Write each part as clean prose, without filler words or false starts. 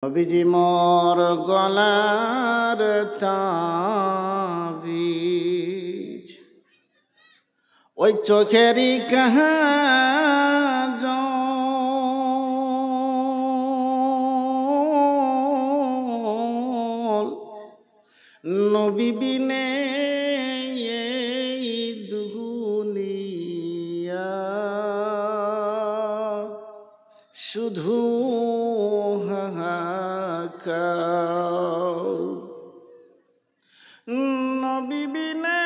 নবীজি মোর গলার তাবিজ, ওই চোখেরই কাজল, নবী বিনে এই দুনিয়া শুধু হাহাকার। নবী বিনে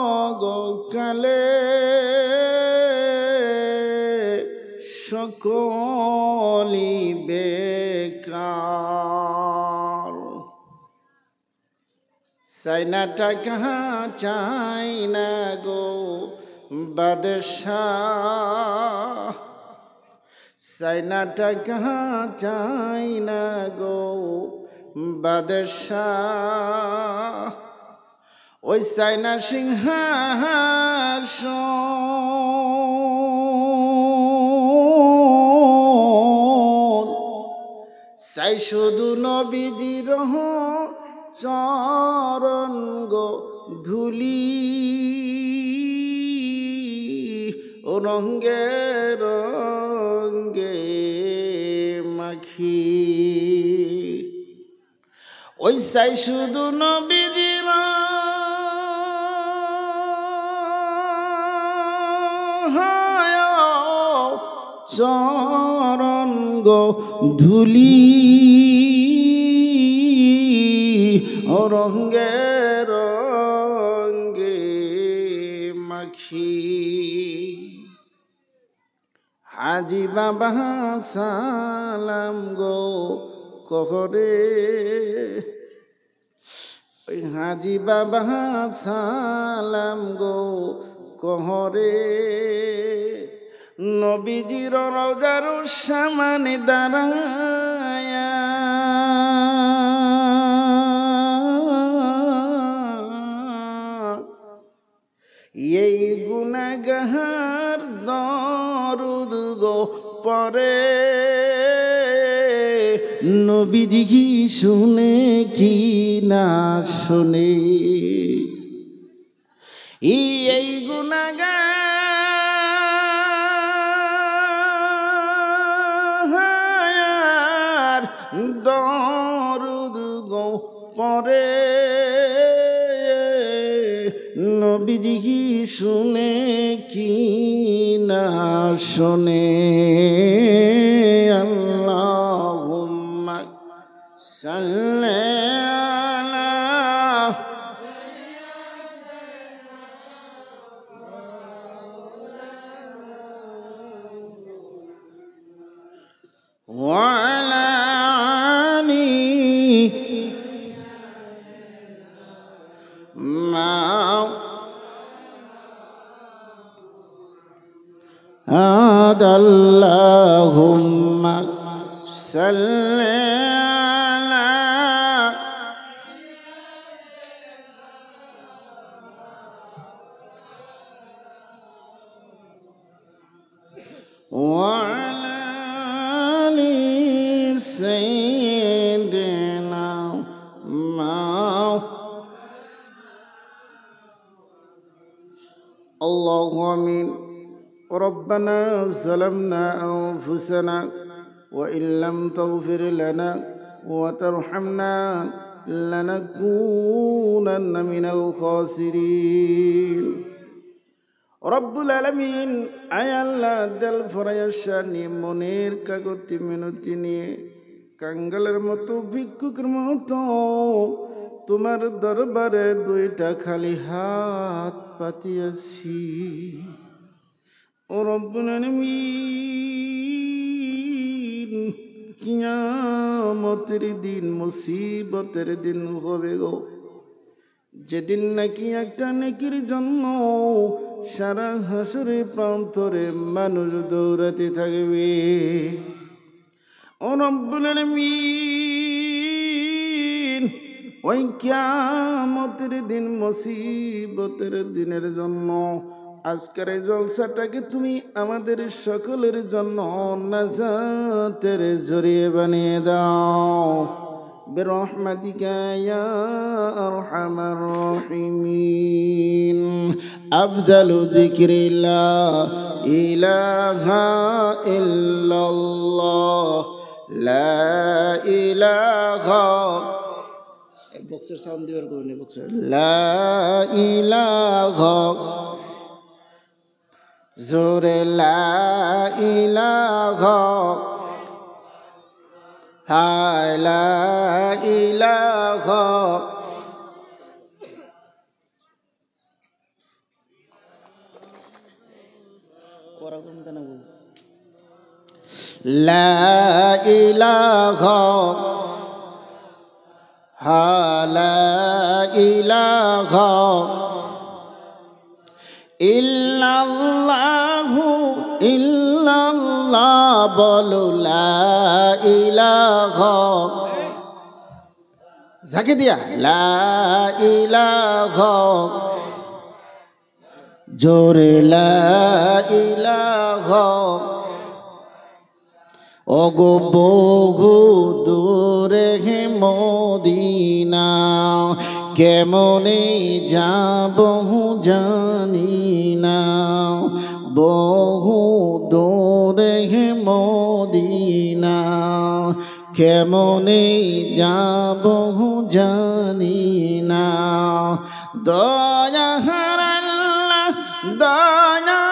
পরকালে সকলি বেকার। চাই না টাকা চাই না গো বাদশাহ, চাই না টাকা চাই না গো বাদশাহ, ওই চাই না সিংহাসন, চাই শুধু নবীজির চরণ গো ধুলি, ও রঙ্গে রঙ্গে মাখি। ওই চাই শুধু নবীজির চরণ গো ধুলি, ও রঙ্গে রঙ্গে মাখি। হাজি বাবা সালাম গো কহরে, ওই হাজি বাবা সালাম গো কহরে, নবীজির রওজার সামনে দাঁড়ায়া এই গুনাহগার দরুদ গো পরে, নবীজি কি শুনে কি না শুনে, এই গুনাহগার দরুদ গো পরে, নবীজি কি শুনে কি না শুনে। আল্লাহুম্মা সাল্লি আলা ওয়া আলা আলি মা আল্লাহুম্মা সাল্লি আলা ওয়া আলা আলি সাইয়্যিদিনা আল্লাহু আমিন। ربنا ظلمنا أنفسنا وإن لم تغفر لنا وترحمنا لنكونن من الخاسرين। রব্বুল আলামিন, আয় আল্লাহ দেল ফরায়াশানি মনের কাগতি মিনতি নিয়ে কাঙ্গালের মতো ভিক্ষুকের মতো তোমার দরবারে দুইটা খালি হাত পাতিয়াছি। ও রব্বুল আলামিন, কিয়ামতের দিন মুসিবতের দিন হবে গো, যেদিন নাকি একটা নেকির জন্য সারা হাসরে প্রান্তরে মানুষ দৌড়াতে থাকবে। ও রব্বুল আলামিন, ওই কিয়ামতের দিন মুসিবতের দিনের জন্য আজকের এই জলসাটাকে তুমি আমাদের সকলের জন্য নাজাতের জরিয়ে বানিয়ে দাও برحمتك يا أرحم الراحمين أفضل ذكر لا إله إلا الله لا إله বক্সের সাউন্ড দিবার করুন বক্সের লা ইলাহা জোরে লা ইলাহা হায় লা ইলাহা লা ইলাহা লা ইলাহা ইল্লাল্লাহু ইল্লাল্লাহ বলো লা ইলাহা যাকে দিয়া লা ইলাহা জোরে লা ইলাহা ওগো বহু দূরে মদিনা কেমনে যাব জানি না বহু দূরে মদিনা কেমনে যাব জানি না দয়ার আল্লাহ দয়া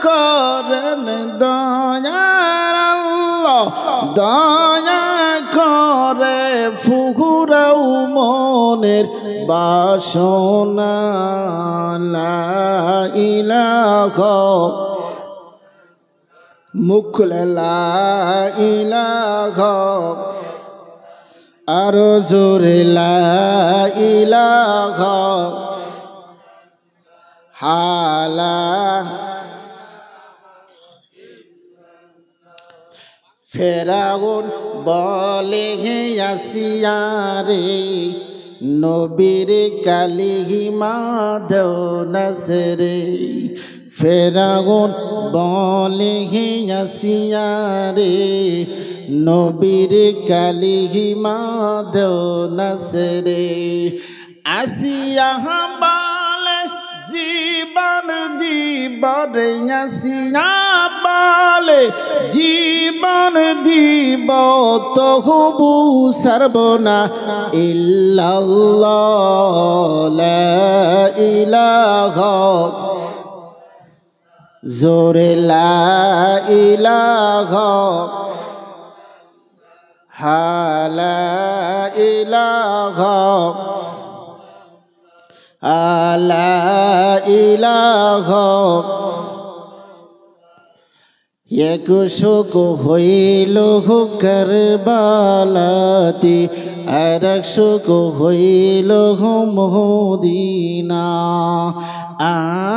করেন দয়ার আল্লাহ দয়া করে ফুরাও মনের বাসনা লা ইলাহা মুখলে লা ইলাহা আরো জোরে লা ইলাহা হালা ফেরাউন বলে হে আসিয়ারে নবীর কালিমা দাও নাসরে ফেরাউন বলে হে আসিয়ারে নবীর কালিমা দাও নাসরে আসিয়া বলে জীবন দিবার আসিয়া বলে জীবন দিব তহবু সর্বনা ইল্লাল্লাহ লা ইলাহা জোরে লা ইলাহা লা ইলাহা লা ইলাহা এক শোক হইল কারবালাতে আর এক শোক হইল মদিনা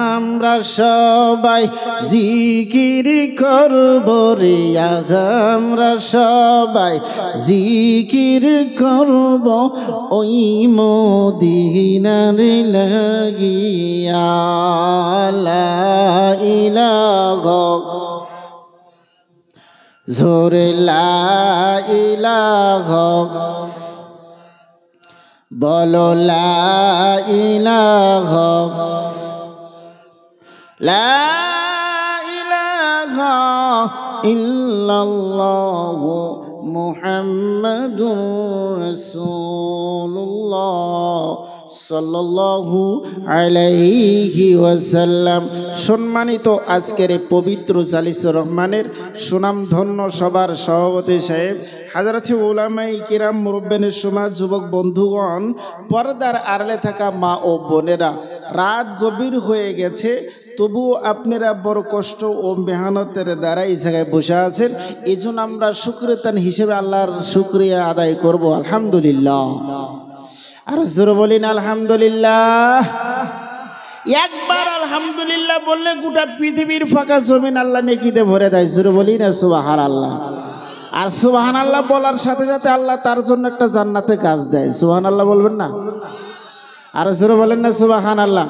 আমরা সবাই জিকির করব রে আমরা সবাই জিকির করব ওই মদিনার লাগিয়া লা ইলাহা জোরে লা ইলাহা বলো লা ইলাহা লা ইলাহা ইল্লাল্লাহু মুহাম্মাদুর রাসূলুল্লাহ সাল্লাল্লাহু আলাইহি ওয়াসাল্লাম। সম্মানিত আজকের এই পবিত্র জালিসুর রহমানের সুনামধন্য সবার সভাপতি সাহেব, হাজারাতি উলামায়ে কিরাম, মুরব্বিয়ানে সমাজ, যুবক বন্ধুগণ, পর্দার আড়ালে থাকা মা ও বোনেরা, রাত গভীর হয়ে গেছে, তবুও আপনারা বড় কষ্ট ও মেহনতের দ্বারা এই জায়গায় বসে আছেন। এই জন্য আমরা শুকরিয়ান হিসেবে আল্লাহর শুকরিয়া আদায় করব। আলহামদুলিল্লাহ। আর জোরে বলিন আলহামদুলিল্লাহ। একবার আলহামদুলিল্লাহ বললে গোটা পৃথিবীর ফাঁকা জমিন আল্লাহ নেকিতে ভরে দেয়। জোরে বলি না সুবহানাল্লাহ। আর সুবহানাল্লাহ বলার সাথে সাথে আল্লাহ তার জন্য একটা জান্নাতে কাজ দেয়। সুবহানাল্লাহ বলবেন না? আর জোরে বলেন না সুবহানাল্লাহ।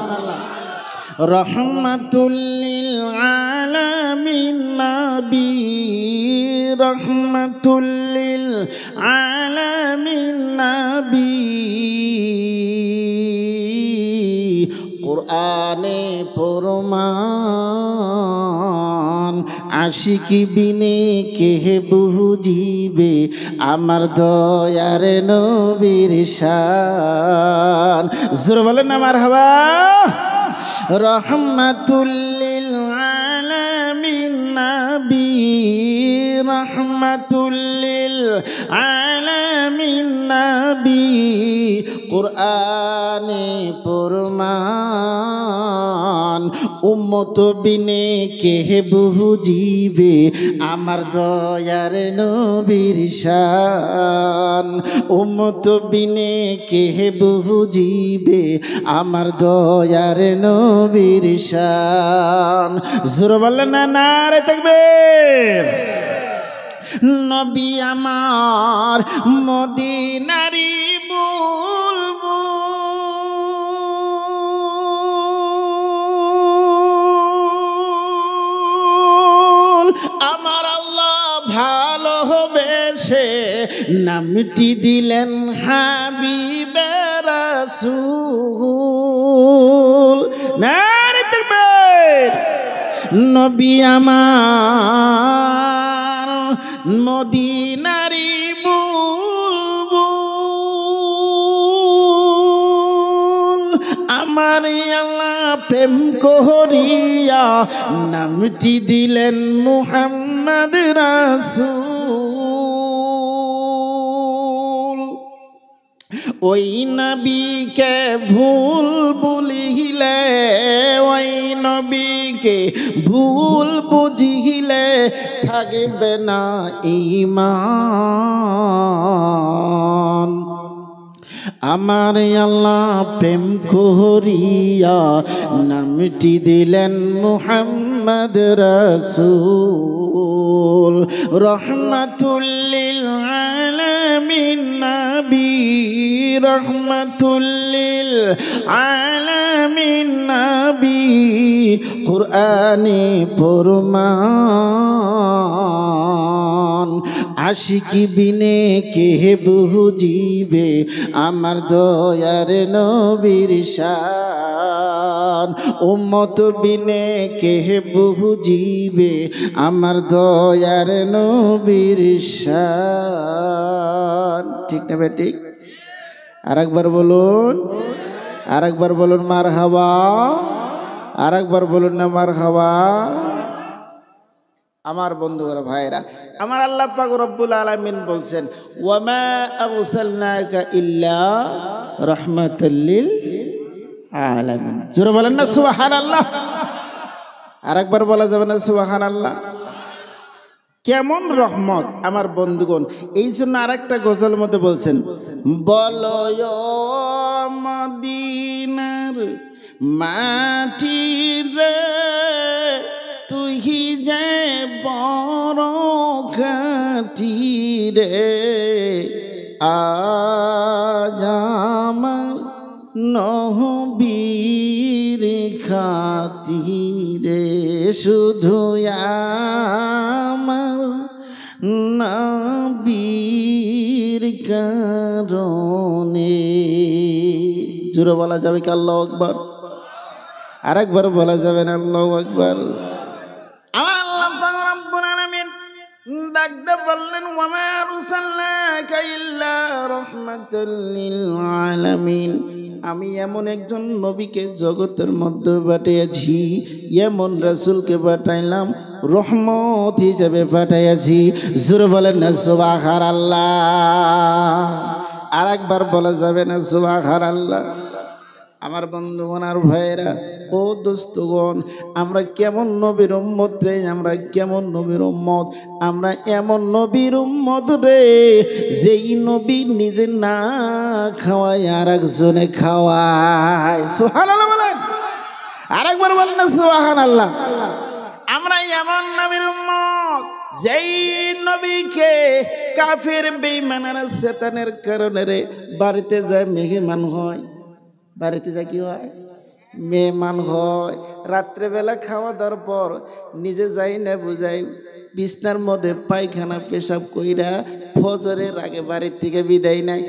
রহমাতুল লিল আলামিন নবী, রহমাতুল লিল আলামিন নবী, কুরআনে ফরমান আশিকি বিনে কে বুঝিবে আমার দয়ার নবীর শান। জোরে বলেন না মারহাবা। রহমাতুল লিল আলামিন নবী, রহমাতুল লিল আলামিন নবী, কুরআনে ফরমান উম্মত বিনে কে বুঝিবে আমার দয়ার নবীর শান। উম্মত বিনে কে বুঝিবে আমার দয়ার নবীর শান। জোরে বলেন না নারে তাকবীর। নবী আমার মদিনারি বুলবুল, আমার আল্লাহ ভালোবেসে নামটি দিলেন হাবিবে রাসূল। নারে তাকবীর। নবী আমার মদিনারি বুলবুল, আমার আল্লাহ প্রেম করিয়া নামটি দিলেন মুহাম্মদ রাসূল। ওই নবীকে ভুল বুঝিলে, ওই নবীকে ভুল বুঝিলে থাকবে না ঈমান। আমার আল্লাহ প্রেম করিয়া নামটি দিলেন মুহাম্মদ রাসূল। রহমাতুল লিল আলামিন নবী, রহমাতুল লিল আলামিন নবী, কুরআনে ফরমান আশিকি বিনে কে বুঝিবে আমার দয়ার নবীর শান। উম্মত বিনে কে বুঝিবে আমার দয়ার নবীর শান। ঠিক না বেঠিক? আরেকবার বলুন, আরেকবার বলুন মারহাবা, আরেকবার বলুন না মারহাবা। আমার বন্ধুরা ভাইরা, আমার আল্লাহ পাক রব্বুল আলামিন বলছেন ওয়ামা আরসালনাকা ইল্লা রাহমাতাল লিল আলামিন। জোরে বলেন না সুবহানাল্লাহ। আরেকবার বলা যাবে না সুবহানাল্লাহ? কেমন রহমত আমার বন্ধুগণ। এই জন্য আরেকটা গজল মধ্যে বলছেন, বলয় মদিনার মাটি রে তুই যে বড় খাঁটি রে, আজ আমার নবীর খাতিরে শুধু আমার নবীর কারণে। জোরে বলা যাবে কি আল্লাহু আকবার? আরেকবার বলা যাবে না আল্লাহু আকবার? আমার আল্লাহ পাক রব্বুল আলামিন ডাকতে বললেন ওয়ামা আরসালনাকা ইল্লা রাহমাতাল লিল আলামিন। আমি এমন একজন নবীকে জগতের মধ্যে পাঠিয়েছি, এমন রাসূলকে পাঠাইলাম রহমত হিসেবে পাঠাইয়াছি। জোরে বলেন না সুবহানাল্লাহ। আরেকবার বলা যাবে না সুবহানাল্লাহ? আমার বন্ধুগণ আর ভাইরা, ও দোস্তগণ, আমরা কেমন নবীর উম্মত রে, আমরা কেমন নবীর উম্মত। আমরা এমন নবীর উম্মত রে যেই নবী নিজে না খাওয়ায় আর একজনে খাওয়ায়। সুবহানাল্লাহ বলেন, আরেকবার বলেন না সুবহানাল্লাহ। আমরা এমন নবীর উম্মত যেই নবীকে কাফের বেঈমানেরা শয়তানের কারণে রে বাড়িতে যায় মেহমান হয়, বাড়িতে যায় কি হয়, মেহমান হয়। রাত্রেবেলা খাওয়া দাওয়ার পর নিজে যাই না বুঝাই বিছনার মধ্যে পায়খানা পেশাব কইরা ফজরের আগে বাড়ির থেকে বিদায় নাই।